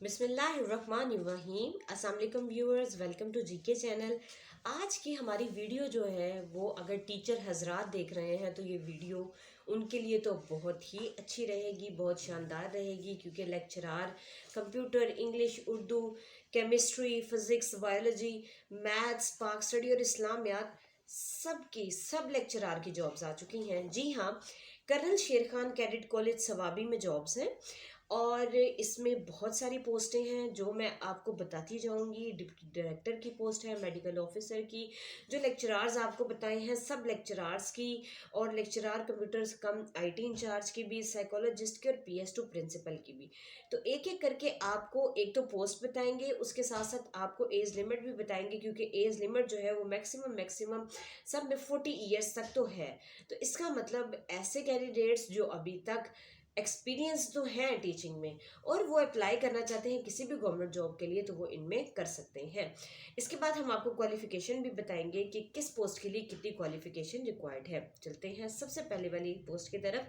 बिस्मिल्लाहिर्रहमानिर्रहीम। अस्सलाम वालेकुम viewers, welcome to GK channel. आज की हमारी वीडियो जो है वो अगर टीचर हजरात देख रहे हैं तो ये वीडियो उनके लिए तो बहुत ही अच्छी रहेगी, बहुत शानदार रहेगी, क्योंकि lecturer computer, English, Urdu, chemistry, physics, biology, maths, पाक स्टडी और इस्लामियात सब लेक्चरार की जॉब्स आ चुकी हैं। जी हाँ, कर्नल शेर खान कैडेट कॉलेज सवाबी में जॉब्स हैं और इसमें बहुत सारी पोस्टें हैं जो मैं आपको बताती जाऊंगी। डिप्टी डायरेक्टर की पोस्ट है, मेडिकल ऑफिसर की, जो लेक्चरार्स आपको बताए हैं सब लेक्चरार्स की, और lecturer computers cum IT incharge की भी, साइकोलॉजिस्ट की और PS2 प्रिंसिपल की भी। तो एक एक करके आपको एक तो पोस्ट बताएंगे, उसके साथ साथ आपको एज लिमिट भी बताएंगे, क्योंकि एज लिमिट जो है वो मैक्सिमम सब में 40 ईयर्स तक तो है। तो इसका मतलब ऐसे कैंडिडेट्स जो अभी तक एक्सपीरियंस तो है टीचिंग में और वो अप्लाई करना चाहते हैं किसी भी गवर्नमेंट जॉब के लिए, तो वो इनमें कर सकते हैं। इसके बाद हम आपको क्वालिफिकेशन भी बताएंगे कि किस पोस्ट के लिए कितनी क्वालिफिकेशन रिक्वायर्ड है। चलते हैं सबसे पहले वाली पोस्ट की तरफ।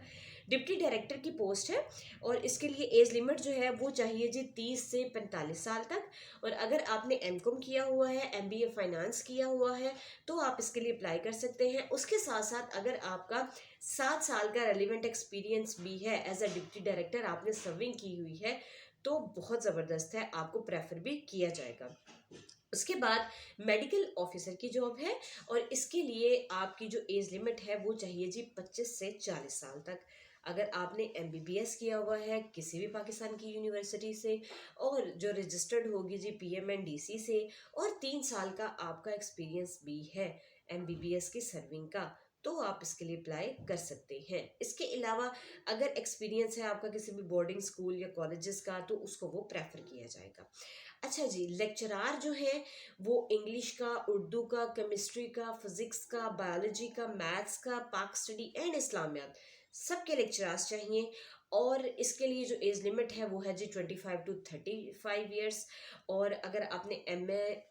डिप्टी डायरेक्टर की पोस्ट है और इसके लिए एज लिमिट जो है वो चाहिए जी 30 से 45 साल तक। और अगर आपने MCOM किया हुआ है, MBA फाइनेंस किया हुआ है, तो आप इसके लिए अप्लाई कर सकते हैं। उसके साथ साथ अगर आपका 7 साल का रेलिवेंट एक्सपीरियंस भी है, एज अ डिप्टी डायरेक्टर आपने सर्विंग की हुई है, तो बहुत ज़बरदस्त है, आपको प्रेफर भी किया जाएगा। उसके बाद मेडिकल ऑफिसर की जॉब है और इसके लिए आपकी जो एज लिमिट है वो चाहिए जी 25 से 40 साल तक। अगर आपने MBBS किया हुआ है किसी भी पाकिस्तान की यूनिवर्सिटी से, और जो रजिस्टर्ड होगी जी PMNDC से, और 3 साल का आपका एक्सपीरियंस भी है MBBS की सर्विंग का, तो आप इसके लिए अप्लाई कर सकते हैं। इसके अलावा अगर एक्सपीरियंस है आपका किसी भी बोर्डिंग स्कूल या कॉलेजेस का, तो उसको वो प्रेफर किया जाएगा। अच्छा जी, लेक्चरार जो है वो इंग्लिश का, उर्दू का, केमिस्ट्री का, फिजिक्स का, बायोलॉजी का, मैथ्स का, पाक स्टडी एंड इस्लामियात सबके लेक्चरार्स चाहिए। और इसके लिए जो एज लिमिट है वो है जी 25 to 35 ईयर्स। और अगर आपने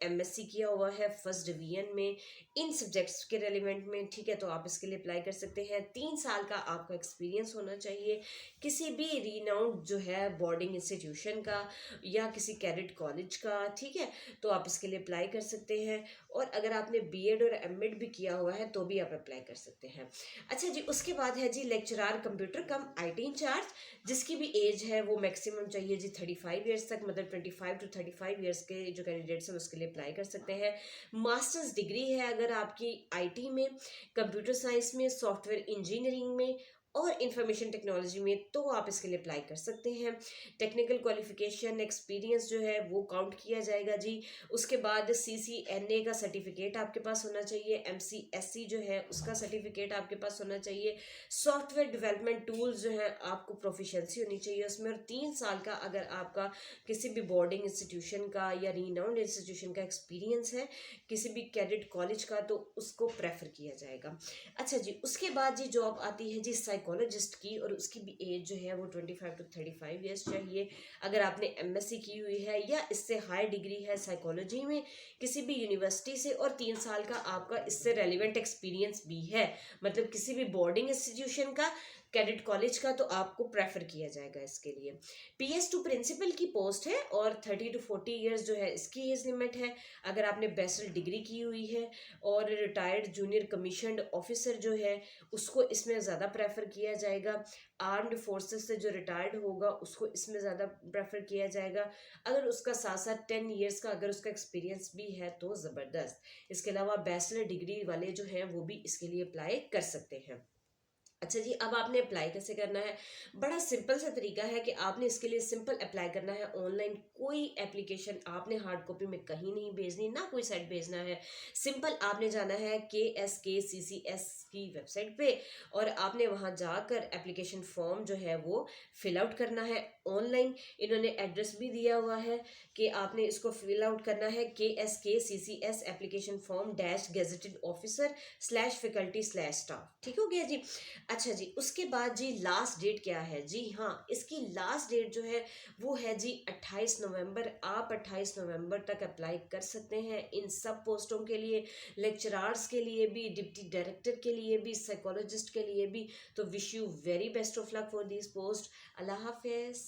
MSc किया हुआ है फर्स्ट डिवीजन में इन सब्जेक्ट्स के रेलिवेंट में, ठीक है, तो आप इसके लिए अप्लाई कर सकते हैं। 3 साल का आपका एक्सपीरियंस होना चाहिए किसी भी रीनाउंड जो है बोर्डिंग इंस्टीट्यूशन का या किसी कैडेट कॉलेज का, ठीक है, तो आप इसके लिए अप्लाई कर सकते हैं। और अगर आपने BEd और MEd भी किया हुआ है तो भी आप अप्लाई कर सकते हैं। अच्छा जी, उसके बाद है जी lecturer computer cum IT in charge, जिसकी भी एज है वो मैक्सिमम चाहिए जी 35 ईयर्स तक, मतलब 25 to 35 ईयर्स के जो कैंडिडेट्स हैं उसके लिए अप्लाई कर सकते हैं। मास्टर्स डिग्री है अगर आपकी IT में, कंप्यूटर साइंस में, सॉफ्टवेयर इंजीनियरिंग में और इंफॉर्मेशन टेक्नोलॉजी में, तो आप इसके लिए अप्लाई कर सकते हैं। टेक्निकल क्वालिफिकेशन एक्सपीरियंस जो है वो काउंट किया जाएगा जी। उसके बाद CCNA का सर्टिफिकेट आपके पास होना चाहिए, MCSE जो है उसका सर्टिफिकेट आपके पास होना चाहिए। सॉफ्टवेयर डेवलपमेंट टूल्स जो है आपको प्रोफिशिएंसी होनी चाहिए उसमें, और 3 साल का अगर आपका किसी भी बोर्डिंग इंस्टीट्यूशन का या रीनाउंड इंस्टीट्यूशन का एक्सपीरियंस है, किसी भी कैडेट कॉलेज का, तो उसको प्रेफर किया जाएगा। अच्छा जी, उसके बाद जी जॉब आती है जी साइकोलॉजिस्ट की, और उसकी भी एज जो है वो 25 to 35 ईयर्स चाहिए। अगर आपने MSc की हुई है या इससे हाई डिग्री है साइकोलॉजी में किसी भी यूनिवर्सिटी से, और 3 साल का आपका इससे रेलिवेंट एक्सपीरियंस भी है, मतलब किसी भी बोर्डिंग इंस्टीट्यूशन का, कैडेट कॉलेज का, तो आपको प्रेफर किया जाएगा इसके लिए। PS2 प्रिंसिपल की पोस्ट है और 30 to 40 ईयर्स जो है इसकी एज लिमिट है। अगर आपने बैचलर डिग्री की हुई है, और रिटायर्ड जूनियर कमीशन्ड ऑफिसर जो है उसको इसमें ज़्यादा प्रेफर किया जाएगा। आर्म्ड फोर्सेस से जो रिटायर्ड होगा उसको इसमें ज़्यादा प्रेफर किया जाएगा। अगर उसका साथ साथ 10 ईयर्स का अगर उसका एक्सपीरियंस भी है तो ज़बरदस्त। इसके अलावा बैचलर डिग्री वाले जो हैं वो भी इसके लिए अप्लाई कर सकते हैं। अच्छा जी, अब आपने अप्लाई कैसे करना है? बड़ा सिंपल सा तरीका है कि आपने इसके लिए सिंपल अप्लाई करना है ऑनलाइन। कोई एप्लीकेशन आपने हार्ड कॉपी में कहीं नहीं भेजनी, ना कोई साइट भेजना है। सिंपल आपने जाना है KSKCCS की वेबसाइट पे, और आपने वहां जाकर एप्लीकेशन फॉर्म जो है वो फिल आउट करना है ऑनलाइन। इन्होंने एड्रेस भी दिया हुआ है कि आपने इसको फिल आउट करना है KSKCCS application form dash gazetted officer slash faculty slash staff. ठीक हो गया जी। अच्छा जी, उसके बाद जी लास्ट डेट क्या है? जी हाँ, इसकी लास्ट डेट जो है वो है जी 28 नवंबर। आप 28 नवंबर तक अप्लाई कर सकते हैं इन सब पोस्टों के लिए, लेक्चरार्स के लिए भी, डिप्टी डायरेक्टर के लिए भी, साइकोलॉजिस्ट के लिए भी। तो wish you very best of luck for this post. Allah Hafiz.